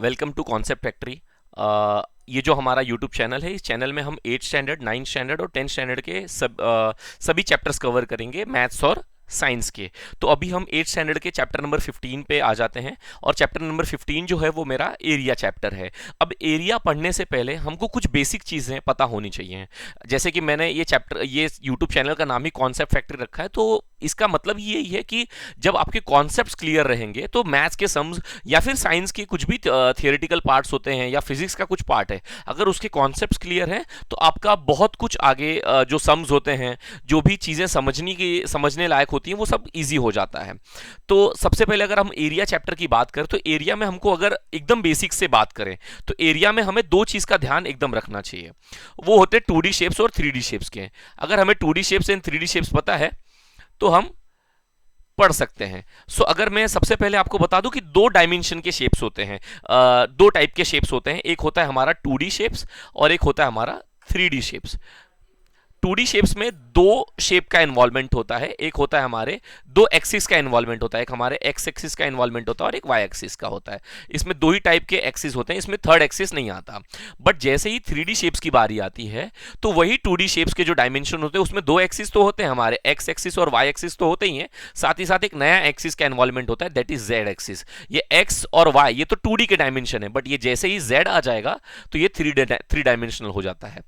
Welcome to concept factory. ये जो हमारा यूट्यूब चैनल है, इस चैनल में हम 8th स्टैंडर्ड, 9th स्टैंडर्ड और 10th स्टैंडर्ड के सभी चैप्टर्स कवर करेंगे, मैथ्स और साइंस के। तो अभी हम 8th स्टैंडर्ड के चैप्टर नंबर 15 पे आ जाते हैं, और चैप्टर नंबर 15 जो है वो मेरा एरिया चैप्टर है। अब एरिया पढ़ने से पहले हमको कुछ बेसिक चीज़ें पता होनी चाहिए। जैसे कि मैंने ये यूट्यूब चैनल का नाम ही कॉन्सेप्ट फैक्ट्री रखा है, तो इसका मतलब यही है कि जब आपके कॉन्सेप्ट्स क्लियर रहेंगे तो मैथ्स के सम्स या फिर साइंस के कुछ भी थियोरेटिकल पार्ट्स होते हैं या फिजिक्स का कुछ पार्ट है, अगर उसके कॉन्सेप्ट्स क्लियर हैं तो आपका बहुत कुछ आगे जो सम्स होते हैं, जो भी चीज़ें समझने लायक होती हैं, वो सब इजी हो जाता है। तो सबसे पहले अगर हम एरिया चैप्टर की बात करें तो एरिया में हमको अगर एकदम बेसिक से बात करें तो एरिया में हमें दो चीज़ का ध्यान एकदम रखना चाहिए। वो होते हैं 2D शेप्स और 3D शेप्स के। अगर हमें 2D shapes and 3D shapes पता है तो हम पढ़ सकते हैं। अगर मैं सबसे पहले आपको बता दूं कि दो डायमेंशन के शेप्स होते हैं, दो टाइप के शेप्स होते हैं। एक होता है हमारा 2D शेप्स और एक होता है हमारा 3D शेप्स। 2D शेप्स में दो शेप का इन्वॉल्वमेंट होता है, एक होता है हमारे दो एक्सिस का इन्वॉल्वमेंट होता है, एक हमारे एक्स एक्सिस का इन्वॉल्वमेंट होता है और एक वाई एक्सिस का होता है। इसमें दो ही टाइप के एक्सिस होते हैं, इसमें थर्ड एक्सिस नहीं आता। बट जैसे ही 3D शेप्स की बारी आती है तो वही 2D शेप्स के जो डायमेंशन होते हैं उसमें दो एक्सिस तो होते हैं, हमारे एक्स एक्सिस और वाई एक्सिस तो होते ही हैं, साथ ही साथ एक नया एक्सिस का इन्वॉल्वमेंट होता है, दैट इज जेड एक्सिस। ये एक्स और वाई ये तो 2D के डायमेंशन है, बट ये जैसे ही जेड आ जाएगा तो ये थ्री डायमेंशनल हो जाता है।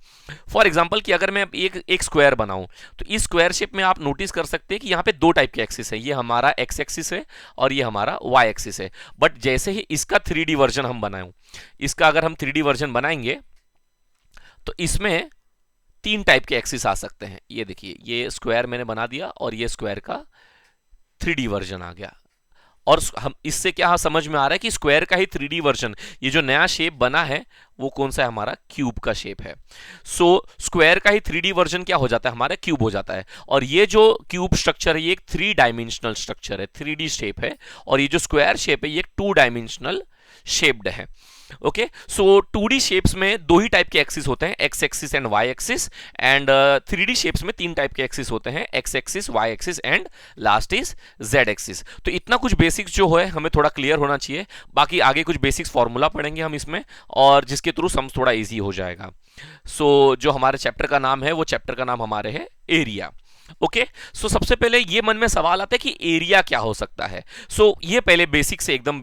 फॉर एग्जाम्पल कि अगर मैं एक स्क्वायर बनाऊं तो इस स्क्वायर शेप में आप नोटिस कर सकते हैं कि यहां पे दो टाइप के एक्सिस है, ये हमारा एक्स एक्सिस है और ये हमारा वाई एक्सिस है। बट जैसे ही इसका 3D वर्जन हम बनाएं, इसका अगर हम 3D वर्जन बनाएंगे तो इसमें तीन टाइप के एक्सिस आ सकते हैं। ये देखिए, ये स्क्वायर मैंने बना दिया और ये स्क्वायर का 3D वर्जन आ गया। और हम इससे क्या समझ में आ रहा है कि स्क्वायर का ही 3D वर्जन, ये जो नया शेप बना है वो कौन सा है, हमारा क्यूब का शेप है। स्क्वायर का ही 3D वर्जन क्या हो जाता है, हमारा क्यूब हो जाता है। और ये जो क्यूब स्ट्रक्चर है ये एक 3 डायमेंशनल स्ट्रक्चर है, 3D शेप है। और ये जो स्क्वायर शेप है ये एक 2 डायमेंशनल शेप्ड है। ओके, सो 2D शेप्स में दो ही टाइप के एक्सिस होते हैं, X axis and Y axis. And 3D shapes में तीन टाइप के एक्सिस होते हैं, X axis, Y axis and last is Z axis. तो इतना कुछ बेसिक्स जो है हमें थोड़ा क्लियर होना चाहिए। बाकी आगे कुछ बेसिक्स फॉर्मूला पढ़ेंगे हम इसमें, और जिसके थ्रू सम्स थोड़ा इजी हो जाएगा। जो हमारे चैप्टर का नाम है वो चैप्टर का नाम हमारे है एरिया। ओके, सबसे पहले ये मन में सवाल आता है कि एरिया क्या हो सकता है। ये पहले बेसिक से एकदम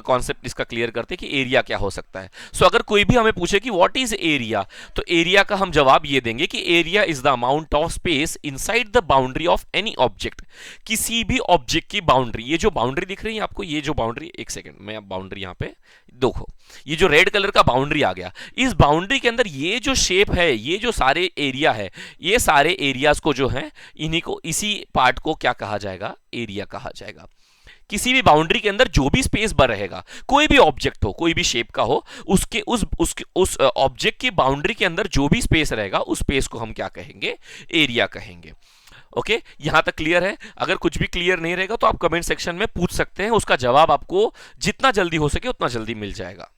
कॉन्सेप्ट इसका क्लियर करते हैं कि एरिया क्या हो सकता है। अगर कोई भी हमें पूछे कि व्हाट इज एरिया, तो एरिया का हम जवाब ये देंगे कि area is the amount of space inside the boundary of any object. किसी भी ऑब्जेक्ट की बाउंड्री, ये जो बाउंड्री दिख रही है आपको, ये जो बाउंड्री, एक सेकेंड मैं अब बाउंड्री यहां पे देखो, ये जो रेड कलर का बाउंड्री आ गया, इस बाउंड्री के अंदर ये जो शेप है, ये जो सारे एरिया है, ये सारे एरियाज को जो है इन्हीं को, इसी पार्ट को क्या कहा जाएगा, एरिया कहा जाएगा। किसी भी बाउंड्री के अंदर जो भी स्पेस भर रहेगा, कोई भी ऑब्जेक्ट हो, कोई भी शेप का हो, उसके उस ऑब्जेक्ट की बाउंड्री के अंदर जो भी स्पेस रहेगा उस स्पेस को हम क्या कहेंगे, एरिया कहेंगे। ओके, यहां तक क्लियर है। अगर कुछ भी क्लियर नहीं रहेगा तो आप कमेंट सेक्शन में पूछ सकते हैं, उसका जवाब आपको जितना जल्दी हो सके उतना जल्दी मिल जाएगा।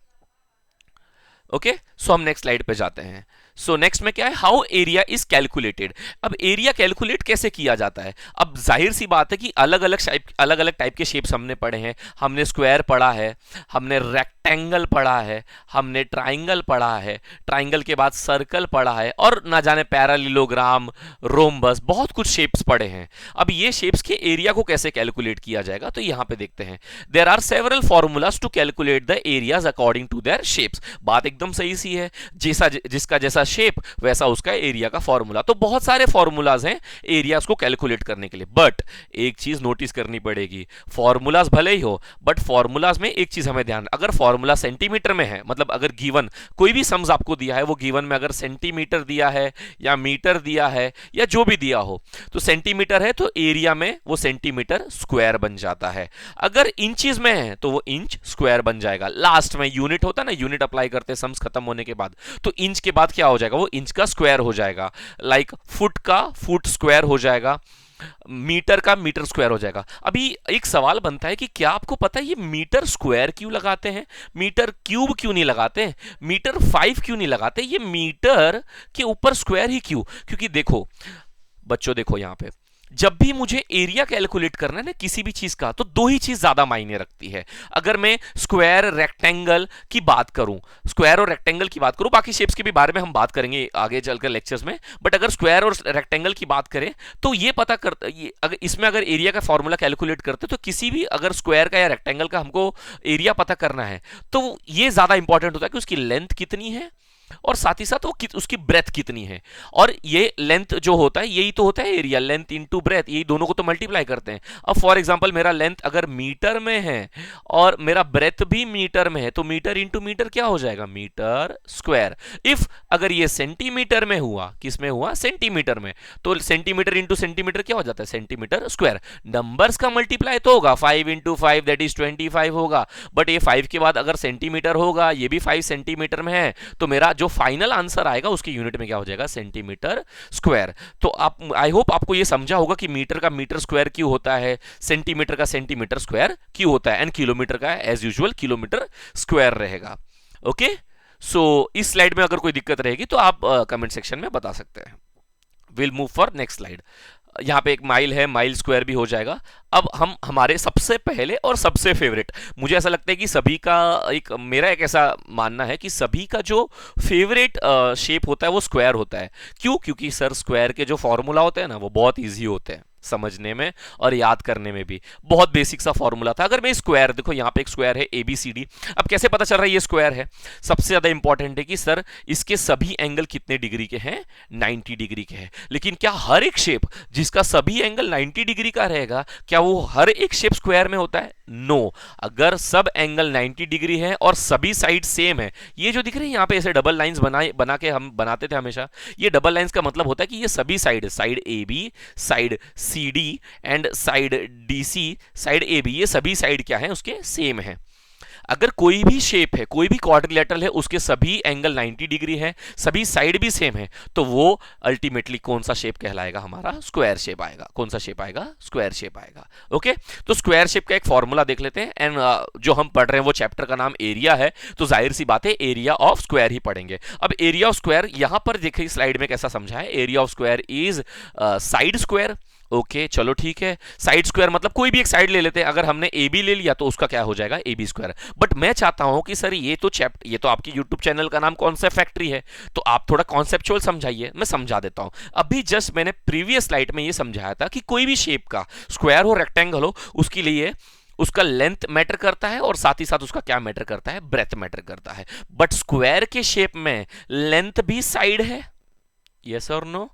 ओके, हम नेक्स्ट स्लाइड पे जाते हैं। नेक्स्ट में क्या है, हाउ एरिया इज कैलकुलेटेड। अब एरिया कैलकुलेट कैसे किया जाता है। अब जाहिर सी बात है कि अलग अलग टाइप के शेप्स हमने पढ़े हैं। हमने स्क्वायर पढ़ा है, हमने रेक्टेंगल पढ़ा है, हमने ट्राइंगल पढ़ा है, ट्राइंगल के बाद सर्कल पढ़ा है, और ना जाने पैरालिलोग्राम, रोम्बस, बहुत कुछ शेप्स पढ़े हैं। अब ये शेप्स के एरिया को कैसे कैलकुलेट किया जाएगा, तो यहां पे देखते हैं। There are several formulas to calculate the areas according to their shapes. बात एकदम सही सी है, जिसका जैसा शेप वैसा उसका एरिया का फॉर्मूला। तो बहुत सारे फॉर्मूलाज हैं एरियाज को कैलकुलेट करने के लिए, बट एक चीज नोटिस करनी पड़ेगी, फॉर्मूलाज भले ही हो बट फॉर्मूलाज में एक चीज हमें ध्यान, अगर फॉर्मूला सेंटीमीटर में है, मतलब अगर गिवन कोई भी सम्स आपको दिया है, वो गिवन में अगर सेंटीमीटर दिया है या मीटर दिया है या जो भी दिया हो, तो सेंटीमीटर है तो एरिया में वो सेंटीमीटर स्क्वायर बन जाता है। अगर इंचेस में है तो वो इंच स्क्वायर बन जाएगा। लास्ट में यूनिट होता है ना, यूनिट अप्लाई करते सम्स खत्म होने के बाद, तो इंच के बाद क्या हो जाएगा, वो इंच का स्क्वायर हो जाएगा। लाइक फुट का फुट स्क्वायर हो जाएगा, मीटर का मीटर स्क्वायर हो जाएगा। अभी एक सवाल बनता है कि क्या आपको पता है ये मीटर स्क्वायर क्यों लगाते हैं, मीटर क्यूब क्यों नहीं लगाते हैं, मीटर 5 क्यों नहीं लगाते, ये मीटर के ऊपर स्क्वायर ही क्यों? क्योंकि देखो बच्चों, देखो यहां पे जब भी मुझे एरिया कैलकुलेट करना है ना किसी भी चीज का, तो दो ही चीज ज्यादा मायने रखती है। अगर मैं स्क्वायर रेक्टेंगल की बात करूं, स्क्वायर और रेक्टेंगल की बात करूं, बाकी शेप्स के भी बारे में हम बात करेंगे आगे चलकर लेक्चर्स में, बट अगर स्क्वायर और रेक्टेंगल की बात करें तो ये पता करता, ये अगर इसमें अगर एरिया का फॉर्मूला कैलकुलेट करते तो किसी भी अगर स्क्वायर का या रेक्टेंगल का हमको एरिया पता करना है तो ये ज्यादा इंपॉर्टेंट होता है कि उसकी लेंथ कितनी है और साथ ही साथ वो उसकी ब्रेथ कितनी है। और ये लेंथ जो होता है यही तो होता है एरिया, लेंथ इनटू ब्रेथ, यही दोनों को तो मल्टीप्लाई करते हैं। अब फॉर एग्जांपल मेरा लेंथ अगर मीटर में है और मेरा ब्रेथ भी मीटर में है तो मीटर इंटू मीटर क्या हो जाएगा, मीटर स्क्वायर। इफ अगर ये सेंटीमीटर में हुआ, किस में हुआ, सेंटीमीटर में, तो सेंटीमीटर इंटू सेंटीमीटर क्या हो जाता है, सेंटीमीटर स्क्वायर। नंबर्स का मल्टीप्लाई तो होगा, 5 इंटू 5 दैट इज 25 होगा, बट ये 5 के बाद अगर सेंटीमीटर होगा, ये भी 5 सेंटीमीटर में है, तो मेरा जो फाइनल आंसर आएगा उसकी यूनिट में क्या हो जाएगा, सेंटीमीटर स्क्वायर। तो आप, आई होप आपको ये समझा होगा कि मीटर का मीटर स्क्वायर क्यों होता है, सेंटीमीटर का सेंटीमीटर स्क्वायर क्यों होता है, एंड किलोमीटर का एज यूजुअल किलोमीटर स्क्वायर रहेगा। ओके, सो इस स्लाइड में अगर कोई दिक्कत रहेगी तो आप कमेंट सेक्शन में बता सकते हैं। Will move for next slide. यहाँ पे एक माइल है, माइल स्क्वायर भी हो जाएगा। अब हम हमारे सबसे पहले और सबसे फेवरेट, मुझे ऐसा लगता है कि सभी का मेरा एक ऐसा मानना है कि सभी का जो फेवरेट शेप होता है वो स्क्वायर होता है। क्यों? क्योंकि सर स्क्वायर के जो फॉर्मूला होते हैं ना वो बहुत ईजी होते हैं समझने में और याद करने में भी। बहुत बेसिक सा फॉर्मूला था। अगर मैं स्क्वायर, देखो यहाँ पे एक स्क्वायर है ABCD, अब कैसे पता चल रहा है ये स्क्वायर है? सबसे ज्यादा इंपॉर्टेंट है कि सर इसके सभी एंगल कितने डिग्री के हैं, 90 डिग्री के हैं। लेकिन क्या हर एक शेप जिसका सभी एंगल 90 डिग्री का रहेगा, क्या वो हर एक शेप स्क्वायर में होता है? नो। अगर सब एंगल 90 डिग्री है और सभी साइड सेम है, ये जो दिख रही है यहाँ पे ऐसे डबल लाइंस बना के हम बनाते थे हमेशा, ये डबल लाइंस का मतलब होता है कि ये सभी side, side AB, side CD and side DC, side AB, ये सभी साइड क्या है, उसके सेम है। अगर कोई भी शेप है, कोई भी क्वाड्रिलेटरल है, उसके सभी एंगल 90 डिग्री है, सभी साइड भी सेम है, तो वो अल्टीमेटली कौन सा शेप कहलाएगा, हमारा स्क्वायर शेप आएगा। कौन सा शेप आएगा? स्क्वायर शेप आएगा। ओके, तो स्क्वायर शेप का एक फॉर्मूला देख लेते हैं। एंड जो हम पढ़ रहे हैं वो चैप्टर का नाम एरिया है, तो जाहिर सी बात है एरिया ऑफ स्क्वायर ही पढ़ेंगे। अब एरिया ऑफ स्क्वायर यहां पर देखिए स्लाइड में कैसा समझा है, area of square is side square. Okay, चलो ठीक है, साइड स्क्वायर मतलब कोई भी एक साइड ले लेते हैं। अगर हमने AB ले लिया तो उसका क्या हो जाएगा, AB स्क्वायर। बट मैं चाहता हूं कि सर ये तो आपकी YouTube चैनल का नाम कॉन्सेप्ट फैक्ट्री है, तो आप थोड़ा कॉन्सेप्चुअल समझाइए। मैं समझा देता हूं। अभी जस्ट मैंने प्रीवियस स्लाइड में ये समझाया था कि कोई भी शेप का, स्क्वायर हो रेक्टेंगल हो, उसके लिए उसका लेंथ मैटर करता है और साथ ही साथ उसका क्या मैटर करता है, ब्रेथ मैटर करता है। बट स्क्वायर के शेप में लेंथ भी साइड है, यस और नो,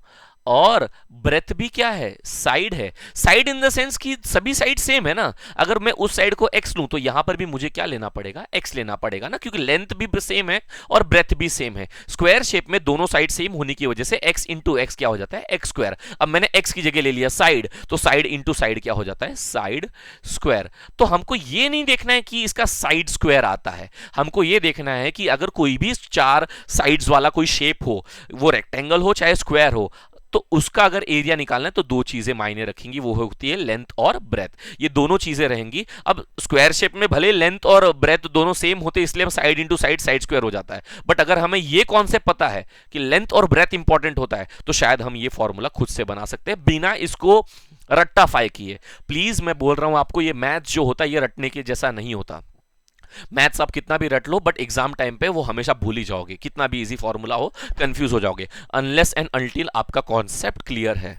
और ब्रेथ भी क्या है, साइड है। साइड इन द सेंस कि सभी साइड सेम है ना। अगर मैं उस साइड को x लूं तो यहां पर भी मुझे क्या लेना पड़ेगा, x लेना पड़ेगा ना, क्योंकि लेंथ भी सेम है और ब्रेथ भी सेम है। स्क्वायर शेप में दोनों साइड सेम होने की वजह से x इंटू एक्स क्या हो जाता है, x स्क्वायर। अब मैंने x की जगह ले लिया साइड, तो साइड इंटू साइड क्या हो जाता है, साइड स्क्वायर। तो हमको ये नहीं देखना है कि इसका साइड स्क्वायर आता है, हमको ये देखना है कि अगर कोई भी 4 साइड्स वाला कोई शेप हो, वो रेक्टेंगल हो चाहे स्क्वायर हो, तो उसका अगर एरिया निकालना है तो दो चीजें मायने रखेंगी, वो होती है लेंथ और ब्रेथ। ये दोनों चीजें रहेंगी। अब स्क्वायर शेप में भले लेंथ और ब्रेथ दोनों सेम होते, इसलिए side into side side square हो जाता है। बट अगर हमें ये कॉन्सेप्ट पता है कि लेंथ और ब्रेथ इंपॉर्टेंट होता है, तो शायद हम ये फॉर्मूला खुद से बना सकते हैं बिना इसको रट्टाफाई किए। प्लीज मैं बोल रहा हूं आपको, ये मैथ जो होता है ये रटने के जैसा नहीं होता। मैथ्स आप कितना भी रट लो, बट एग्जाम टाइम पे वो हमेशा भूल ही जाओगे, कितना भी इजी फॉर्मूला हो कंफ्यूज हो जाओगे, अनलेस एंड अनटिल आपका कॉन्सेप्ट क्लियर है।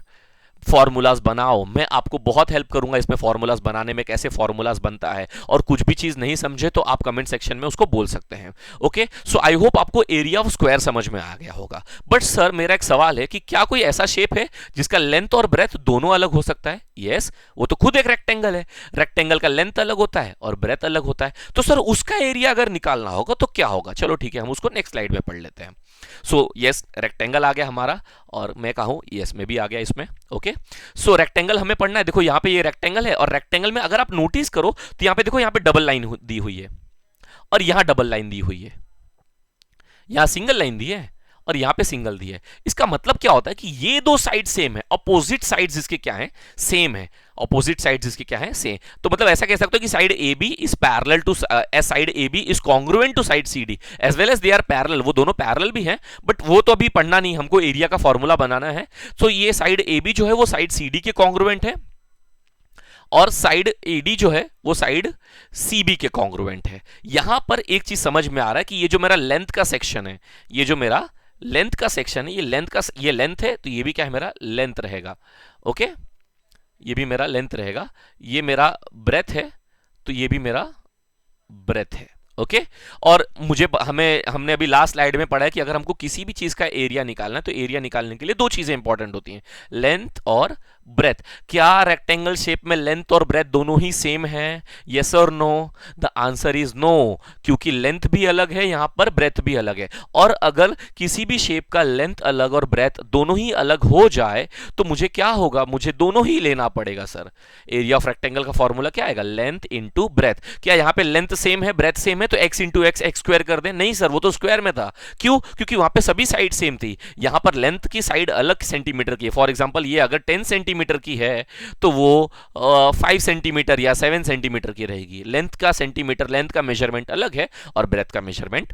फॉर्मूलाज बनाओ, मैं आपको बहुत हेल्प करूंगा इसमें फॉर्मूलाज बनाने में, कैसे फॉर्मूलाज बनता है। और कुछ भी चीज नहीं समझे तो आप कमेंट सेक्शन में उसको बोल सकते हैं। ओके, सो आई होप आपको एरिया ऑफ स्क्वायर समझ में आ गया होगा। बट सर मेरा एक सवाल है कि क्या कोई ऐसा शेप है जिसका लेंथ और ब्रेथ दोनों अलग हो सकता है? यस, वो तो खुद एक रेक्टेंगल है। रेक्टेंगल का लेंथ अलग होता है और ब्रेथ अलग होता है, तो सर उसका एरिया अगर निकालना होगा तो क्या होगा? चलो ठीक है, हम उसको नेक्स्ट स्लाइड में पढ़ लेते हैं। सो यस, रेक्टेंगल आ गया हमारा, और मैं कहूं यस में भी आ गया इसमें। ओके, सो रेक्टेंगल हमें पढ़ना है। देखो यहाँ पे ये रेक्टेंगल है, और रेक्टेंगल में अगर आप नोटिस करो तो यहाँ पे देखो, यहाँ पे डबल लाइन दी हुई है और यहाँ डबल लाइन दी हुई है, यहाँ सिंगल लाइन दी है और यहां पे सिंगल दी है। इसका मतलब क्या होता है कि ये दो साइड सेम है, अपोजिट साइड्स इसके क्या है, सेम है, अपोजिट साइड्स इसके क्या है, सेम। तो मतलब ऐसा कह सकते हो कि side A B is parallel to side A B is congruent to side C D as well as they are parallel. वो दोनों पैरेलल भी हैं, बट वो तो अभी पढ़ना नहीं, हमको एरिया का फॉर्मूला बनाना है। तो ये साइड ए बी जो है वो साइड सी डी के कॉन्ग्रुएंट है, और साइड एडी जो है वो साइड सीबी के कॉन्ग्रुएंट है। यहां पर एक चीज समझ में आ रहा है कि ये जो मेरा लेंथ का सेक्शन है, ये जो मेरा लेंथ का सेक्शन है, ये लेंथ है, तो ये भी क्या है, मेरा लेंथ रहेगा। ओके, ये भी मेरा लेंथ रहेगा। ये मेरा ब्रेथ है, तो ये भी मेरा ब्रेथ है। ओके, और हमने अभी लास्ट स्लाइड में पढ़ा है कि अगर हमको किसी भी चीज का एरिया निकालना है तो एरिया निकालने के लिए दो चीजें इंपॉर्टेंट होती हैं, लेंथ और ब्रेथ। क्या रेक्टेंगल शेप में लेंथ और ब्रेथ दोनों ही सेम है? यस और no? The answer is no, क्योंकि लेंथ भी अलग है यहां पर, ब्रेथ भी अलग है। और अगर किसी भी शेप का लेंथ अलग और ब्रेथ दोनों ही अलग हो जाए तो मुझे क्या होगा, मुझे दोनों ही लेना पड़ेगा सर। एरिया ऑफ रेक्टेंगल का फॉर्मूला क्या आएगा, लेंथ इंटू ब्रेथ। क्या यहां पे लेंथ सेम है, ब्रेथ सेम है, तो x इंटू एक्स स्क्वायर कर दें? नहीं सर, वो तो स्क्वायर में था। क्यों? क्योंकि वहां पे सभी साइड सेम थी। यहां पर लेंथ की साइड अलग सेंटीमीटर की है। फॉर एग्जांपल ये अगर 10 सेंटीमीटर की है तो वो 5 सेंटीमीटर या 7 सेंटीमीटर की रहेगी। लेंथ का सेंटीमीटर, लेंथ का मेजरमेंट अलग है और ब्रेथ का मेजरमेंट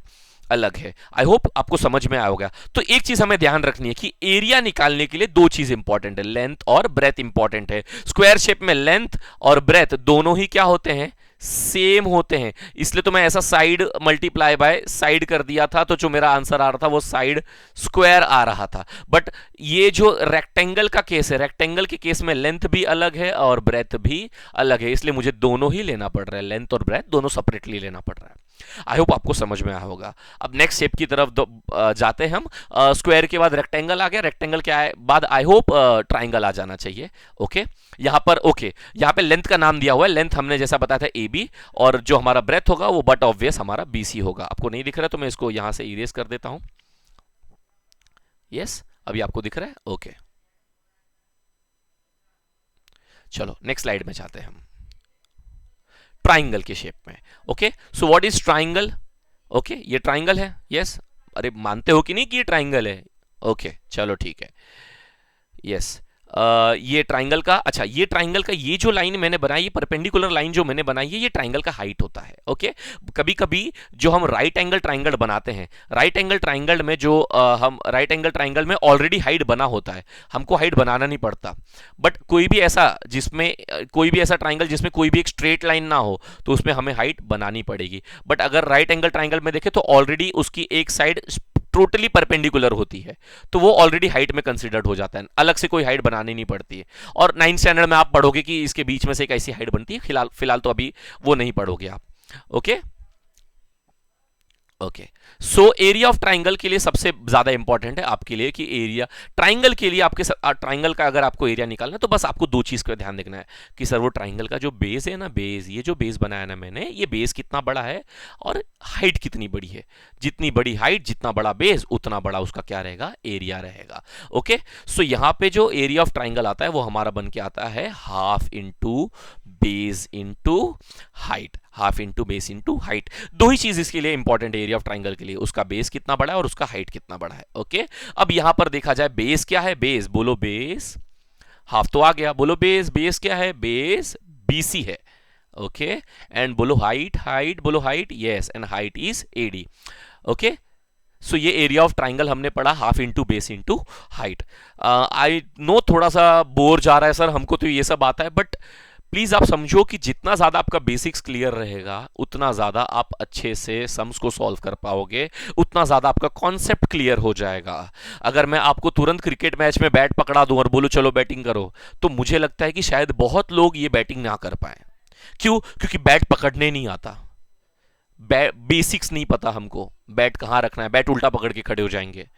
अलग है। आई होप आपको समझ में आया होगा। तो एक चीज हमें ध्यान रखनी है कि एरिया निकालने के लिए दो चीज इंपॉर्टेंट है, लेंथ और ब्रेथ इंपॉर्टेंट है। स्क्वायर शेप में लेंथ और ब्रेथ दोनों ही क्या होते हैं, सेम होते हैं। इसलिए तो मैं ऐसा साइड मल्टीप्लाई बाय साइड कर दिया था, तो जो मेरा आंसर आ रहा था वो साइड स्क्वायर आ रहा था। बट ये जो रेक्टेंगल का केस है, रेक्टेंगल के केस में लेंथ भी अलग है और ब्रेथ भी अलग है, इसलिए मुझे दोनों ही लेना पड़ रहा है, लेंथ और ब्रेथ दोनों सेपरेटली लेना पड़ रहा है। आई होप आपको समझ में आया होगा। अब नेक्स्ट शेप की तरफ जाते हैं हम। स्क्वायर के बाद रेक्टेंगल आ गया, रेक्टेंगल के बाद आई होप ट्राइंगल आ जाना चाहिए। ओके, यहां पर यहां पे लेंथ का नाम दिया हुआ है, लेंथ हमने जैसा बताया था ए बी, और जो हमारा ब्रेथ होगा वो बट ऑब्वियस हमारा बी सी होगा। आपको नहीं दिख रहा तो मैं इसको यहां से इरेज कर देता हूं। यस, अभी आपको दिख रहा है? ओके, चलो नेक्स्ट स्लाइड में जाते हैं हम, ट्राइंगल के शेप में। Okay, so what is triangle? Okay, ये ट्राइंगल है। यस, अरे मानते हो कि नहीं कि ये ट्राइंगल है? ओके, चलो ठीक है। यस, ये ट्राइंगल का, अच्छा ये ट्राइंगल का ये जो लाइन मैंने बनाई, ये परपेंडिकुलर लाइन जो मैंने बनाई है, ये ट्राइंगल का हाइट होता है। ओके, कभी कभी जो हम राइट एंगल ट्राइंगल बनाते हैं, राइट एंगल ट्राइंगल में जो हम राइट एंगल ट्राइंगल में ऑलरेडी हाइट बना होता है, हमको हाइट बनाना नहीं पड़ता। बट कोई भी ऐसा ट्राइंगल जिसमें कोई भी एक स्ट्रेट लाइन ना हो, तो उसमें हमें हाइट बनानी पड़ेगी। बट अगर राइट एंगल ट्राइंगल में देखें तो ऑलरेडी उसकी एक साइड टोटली परपेंडिकुलर होती है, तो वो ऑलरेडी हाइट में कंसीडर्ड हो जाता है, अलग से कोई हाइट बनानी नहीं पड़ती है। और 9th स्टैंडर्ड में आप पढ़ोगे कि इसके बीच में से एक ऐसी हाइट बनती है, फिलहाल तो अभी वो नहीं पढ़ोगे आप। Okay, okay, so area of triangle के लिए सबसे ज्यादा इंपॉर्टेंट है आपके लिए कि एरिया ट्राइंगल के लिए ट्राइंगल का अगर आपको एरिया निकालना है तो बस आपको दो चीज का ध्यान देखना है कि सर वो ट्राइंगल का जो बेस है ना, ये जो बेस बनाया ना मैंने, ये बेस कितना बड़ा है और हाइट कितनी बड़ी है। जितनी बड़ी हाइट, जितना बड़ा बेस, उतना बड़ा उसका क्या रहेगा, एरिया रहेगा। ओके, सो यहां पे जो एरिया ऑफ ट्राइंगल आता है वो हमारा बन के आता है half into base into height, half into base into height. दो ही चीज इसके लिए इंपॉर्टेंट है एरिया ऑफ ट्राइंगल के लिए, उसका बेस कितना बड़ा है और उसका हाइट कितना बड़ा है। ओके, अब यहां पर देखा जाए बेस क्या है, बेस बोलो, बेस हाफ तो आ गया, बोलो बेस क्या है, बेस बीसी है। ओके, एंड बोलो हाइट बोलो height, yes, and height is AD. Okay, so ये एरिया ऑफ ट्राइंगल हमने पढ़ा half into base into height. I know थोड़ा सा बोर जा रहा है सर, हमको तो ये सब आता है, बट प्लीज आप समझो कि जितना ज्यादा आपका बेसिक्स क्लियर रहेगा उतना ज्यादा आप अच्छे से सम्स को सॉल्व कर पाओगे, उतना ज्यादा आपका कॉन्सेप्ट क्लियर हो जाएगा। अगर मैं आपको तुरंत क्रिकेट मैच में बैट पकड़ा दूं और बोलूं चलो बैटिंग करो, तो मुझे लगता है कि शायद बहुत लोग ये बैटिंग ना कर पाए। क्यों? क्योंकि बैट पकड़ने नहीं आता, बेसिक्स नहीं पता हमको, बैट कहां रखना है, बैट उल्टा पकड़ के खड़े हो जाएंगे।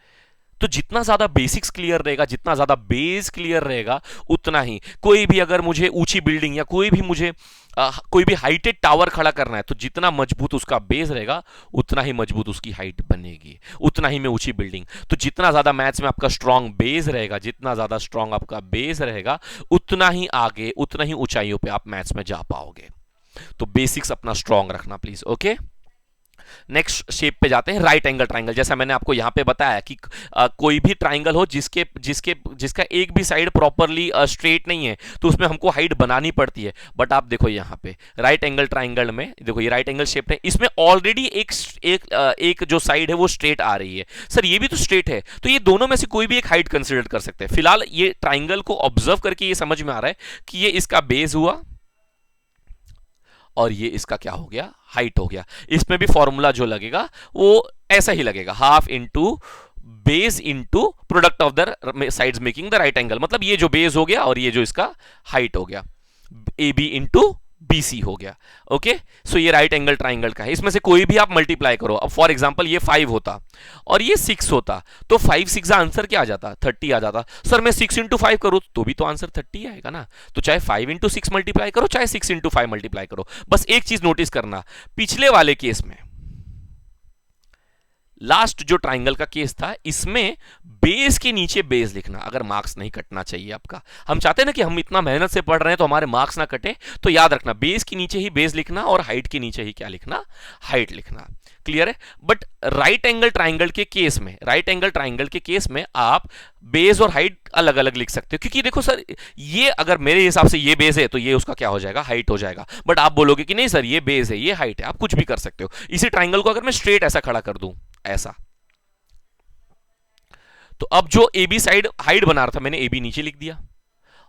तो जितना ज्यादा बेसिक्स क्लियर रहेगा, जितना ज्यादा बेस क्लियर रहेगा, उतना ही कोई भी अगर मुझे ऊंची बिल्डिंग या कोई भी हाइटेड टावर खड़ा करना है, तो जितना मजबूत उसका बेस रहेगा उतना ही मजबूत उसकी हाइट बनेगी, उतना ही में ऊंची बिल्डिंग। तो जितना ज्यादा मैथ्स में आपका स्ट्रांग बेस रहेगा, जितना ज्यादा स्ट्रांग आपका बेस रहेगा, उतना ही आगे, उतना ही ऊंचाइयों पे आप मैथ्स में जा पाओगे। तो बेसिक्स अपना स्ट्रांग रखना प्लीज। ओके, नेक्स्ट शेप पे जाते हैं, राइट एंगल ट्राइंगल। जैसा मैंने आपको यहां पे बताया कि कोई भी ट्राइंगल हो जिसके जिसके जिसका एक भी साइड प्रॉपरली स्ट्रेट नहीं है, तो उसमें हमको हाइट बनानी पड़ती है। बट आप देखो यहां पे राइट एंगल ट्राइंगल में देखो, ये राइट एंगल शेप है, इसमें ऑलरेडी एक जो साइड है वो स्ट्रेट आ रही है। सर ये भी तो स्ट्रेट है, तो ये दोनों में से कोई भी एक हाइट कंसिडर कर सकते हैं। फिलहाल ये ट्राइंगल को ऑब्जर्व करके ये समझ में आ रहा है कि ये इसका बेस हुआ और ये इसका क्या हो गया, हाइट हो गया। इसमें भी फॉर्मूला जो लगेगा वो ऐसा ही लगेगा, half into base into product of the sides making the right angle. मतलब ये जो बेस हो गया और ये जो इसका हाइट हो गया, A B into B C हो गया। ओके, सो ये राइट एंगल ट्राइंगल का है। इसमें से कोई भी आप मल्टीप्लाई करो। अब फॉर एग्जांपल ये 5 होता और ये 6 होता, तो 5 6 आंसर क्या आ जाता, 30 आ जाता। सर मैं 6 इंटू 5 करूं तो भी तो आंसर 30 आएगा ना। तो चाहे 5 इंटू 6 मल्टीप्लाई करो, चाहे 6 इंटू 5 मल्टीप्लाई करो, बस एक चीज नोटिस करना, पिछले वाले केस में लास्ट जो ट्राइंगल का केस था, इसमें बेस के नीचे बेस लिखना, अगर मार्क्स नहीं कटना चाहिए आपका। हम चाहते हैं ना कि हम इतना मेहनत से पढ़ रहे हैं तो हमारे मार्क्स ना कटे, तो याद रखना बेस के नीचे ही बेस लिखना और हाइट के नीचे ही क्या लिखना, हाइट लिखना। क्लियर है। बट राइट एंगल ट्राइंगल के केस में, राइट एंगल ट्राइंगल के केस में आप बेस और हाइट अलग अलग लिख सकते हो, क्योंकि देखो सर ये अगर मेरे हिसाब से ये बेस है तो ये उसका क्या हो जाएगा, हाइट हो जाएगा। बट आप बोलोगे कि नहीं सर ये बेस है ये हाइट है, आप कुछ भी कर सकते हो। इसी ट्राइंगल को अगर मैं स्ट्रेट ऐसा खड़ा कर दूं ऐसा, तो अब जो ए बी साइड हाइट बना रहा था मैंने ए बी नीचे लिख दिया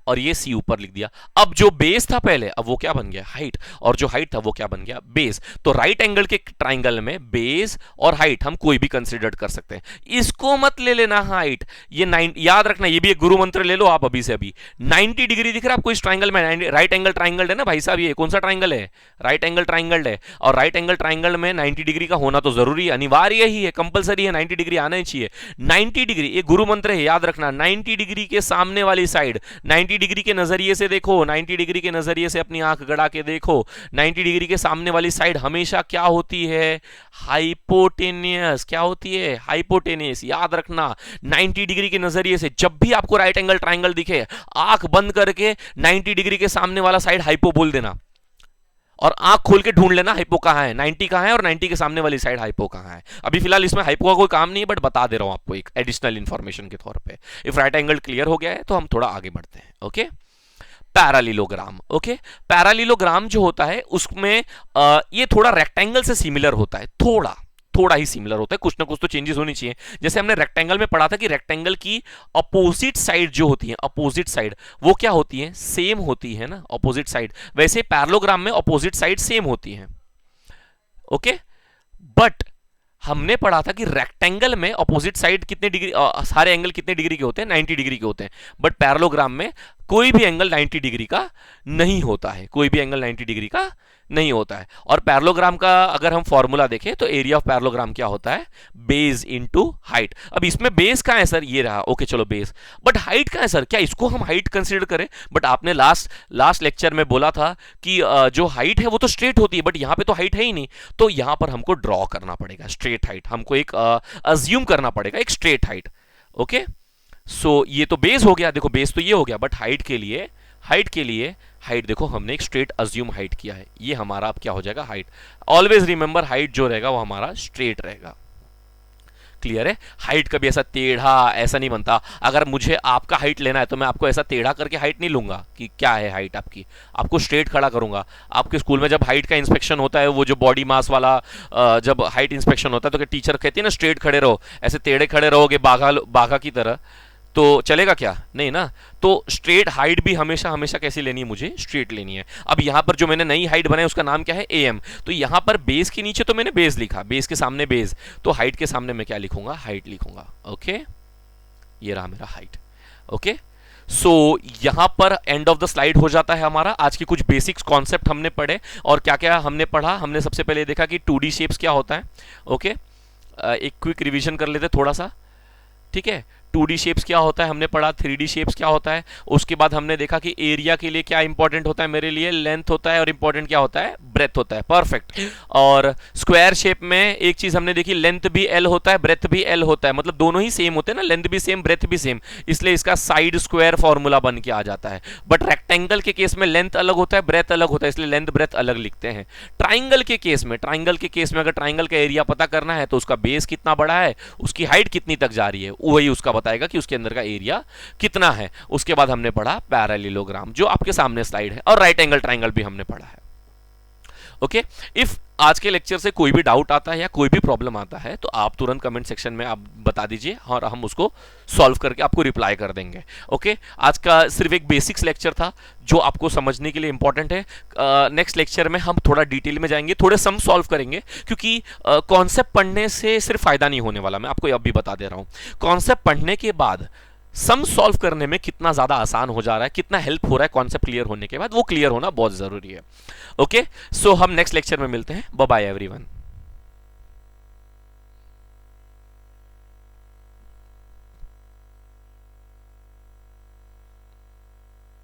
और ये सी ऊपर लिख दिया। अब जो बेस था पहले, अब वो क्या बन गया, हाइट, और जो हाइट था वो क्या बन गया, बेस। तो राइट एंगल के ट्राइंगल में बेस और हाइट हम कोई भी कंसीडर कर सकते हैं। इसको मत ले लेना हाइट, ये 9 याद रखना, ये भी एक गुरु मंत्र ले लो आप अभी से अभी। 90 डिग्री दिख रहा है आपको इस ट्राइंगल में, राइट एंगल ट्राइंगल है ना भाई साहब, ये कौन सा ट्राइंगल है, राइट एंगल ट्राइंगल है। और राइट एंगल ट्राइंगल में 90 डिग्री का होना तो जरूरी है, अनिवार्य ही है, कंपलसरी है, 90 डिग्री आना ही चाहिए। 90 डिग्री ये गुरु मंत्र है, याद रखना। 90 डिग्री के सामने वाली साइड, 90 डिग्री के नजरिए से देखो, 90 डिग्री के नजरिए से अपनी आंख गड़ा के देखो, 90 डिग्री के सामने वाली साइड हमेशा क्या होती है, हाइपोटेनियस। क्या होती है, हाइपोटेनियस। याद रखना 90 डिग्री के नजरिए से जब भी आपको राइट एंगल ट्राइंगल दिखे, आंख बंद करके 90 डिग्री के सामने वाला साइड हाइपो बोल देना और आंख खोल के ढूंढ लेना हाइपो कहां है, 90 कहां है और 90 के सामने वाली साइड हाइपो कहां है। अभी फिलहाल इसमें हाइपो का कोई काम नहीं है, बट बता दे रहा हूं आपको एक एडिशनल इंफॉर्मेशन के तौर पे। इफ राइट एंगल क्लियर हो गया है तो हम थोड़ा आगे बढ़ते हैं। ओके, पैरालिलोग्राम। ओके, पैरालिलोग्राम जो होता है उसमें ये थोड़ा रेक्टेंगल से सिमिलर होता है, थोड़ा ही सिमिलर होता है, कुछ ना कुछ तो चेंजेस होनी चाहिए। जैसे हमने रेक्टेंगल में पढ़ा था कि रेक्टेंगल की अपोजिट साइड जो होती है, अपोजिट साइड वो क्या होती है, सेम होती है ना, अपोजिट साइड। वैसे पैरालोग्राम में अपोजिट साइड सेम होती है। ओके, बट हमने पढ़ा था कि रेक्टेंगल में अपोजिट साइड कितने डिग्री, सारे एंगल कितने डिग्री के होते हैं, 90 डिग्री के होते हैं। बट पैरालोग्राम में कोई भी एंगल 90 डिग्री का नहीं होता है, कोई भी एंगल 90 डिग्री का नहीं होता है। और पैरालोग्राम का अगर हम फॉर्मूला देखें तो एरिया ऑफ पैरालोग्राम क्या होता है, बेस इनटू हाइट। अब इसमें बेस कहां है सर, ये रहा। ओके चलो बेस, बट हाइट कहां है सर, क्या इसको हम हाइट कंसीडर करें। बट आपने लास्ट लेक्चर में बोला था कि जो हाइट है वो तो स्ट्रेट होती है, बट यहां पे तो हाइट है ही नहीं, तो यहां पर हमको ड्रॉ करना पड़ेगा स्ट्रेट हाइट, हमको एक अज्यूम करना पड़ेगा एक स्ट्रेट हाइट। ओके, सो ये तो बेस हो गया, देखो बेस तो ये हो गया, बट हाइट के लिए हाइट देखो हमने एक स्ट्रेट अज्यूम हाइट किया है, ये हमारा अब क्या हो जाएगा, हाइट। ऑलवेज रिमेंबर हाइट जो रहेगा वो हमारा स्ट्रेट रहेगा। क्लियर है। हाइट कभी ऐसा टेढ़ा ऐसा नहीं बनता। अगर मुझे आपका हाइट लेना है तो मैं आपको ऐसा टेढ़ा करके हाइट नहीं लूंगा कि क्या है हाइट आपकी, आपको स्ट्रेट खड़ा करूंगा। आपके स्कूल में जब हाइट का इंस्पेक्शन होता है, वो जो बॉडी मास वाला जब हाइट इंस्पेक्शन होता है तो टीचर कहती है ना स्ट्रेट खड़े रहो, ऐसे टेढ़े खड़े रहोगे बाघा की तरह, तो चलेगा क्या, नहीं ना। तो स्ट्रेट हाइट भी हमेशा कैसी लेनी है, मुझे स्ट्रेट लेनी है। अब यहां पर जो मैंने नई हाइट बनाई उसका नाम क्या है, एम। तो यहां पर बेस के नीचे तो मैंने बेस लिखा, बेस के सामने बेस, तो हाइट के सामने मैं क्या लिखूंगा, हाइट लिखूंगा। ओके, ये रहा मेरा हाइट। ओके, सो यहां पर एंड ऑफ द स्लाइड हो जाता है हमारा। आज की कुछ बेसिक्स कॉन्सेप्ट हमने पढ़े और क्या क्या हमने पढ़ा। हमने सबसे पहले देखा कि 2D शेप्स क्या होता है। ओके, एक क्विक रिवीजन कर लेते थोड़ा सा, ठीक है। 2D शेप्स क्या होता है हमने पढ़ा, 3D शेप्स क्या होता है, उसके बाद हमने देखा कि एरिया के लिए क्या इंपॉर्टेंट होता है मेरे लिए, लेंथ होता है, और इंपॉर्टेंट क्या होता है, ब्रेथ होता है। परफेक्ट। और स्क्वायर शेप में एक चीज हमने देखी, लेंथ भी एल होता है, ब्रेथ भी एल होता है, मतलब दोनों ही सेम होते हैं ना, लेंथ भी सेम ब्रेथ भी सेम, इसलिए इसका साइड स्क्वायर फॉर्मूला बन के आ जाता है। बट रेक्टेंगल के केस में लेंथ अलग होता है, ब्रेथ अलग होता है, इसलिए लेंथ ब्रेथ अलग लिखते हैं। ट्राइंगल के केस में अगर ट्राइंगल का एरिया पता करना है तो उसका बेस कितना बड़ा है, उसकी हाइट कितनी तक जा रही है, वही उसका बताएगा कि उसके अंदर का एरिया कितना है। उसके बाद हमने पढ़ा पैरेललोग्राम, जो आपके सामने स्लाइड है, और राइट एंगल ट्राइंगल भी हमने पढ़ा है। ओके, इफ आज के लेक्चर से कोई भी डाउट आता है या कोई भी प्रॉब्लम आता है तो आप तुरंत कमेंट सेक्शन में आप बता दीजिए और हम उसको सॉल्व करके आपको रिप्लाई कर देंगे। ओके, आज का सिर्फ एक बेसिक्स लेक्चर था जो आपको समझने के लिए इंपॉर्टेंट है। नेक्स्ट लेक्चर में हम थोड़ा डिटेल में जाएंगे, थोड़े सम सॉल्व करेंगे, क्योंकि कॉन्सेप्ट पढ़ने से सिर्फ फायदा नहीं होने वाला, मैं आपको अब भी बता दे रहा हूं। कॉन्सेप्ट पढ़ने के बाद सम सॉल्व करने में कितना ज्यादा आसान हो जा रहा है, कितना हेल्प हो रहा है कॉन्सेप्ट क्लियर होने के बाद, वो क्लियर होना बहुत जरूरी है। ओके, सो हम नेक्स्ट लेक्चर में मिलते हैं। Bye bye everyone.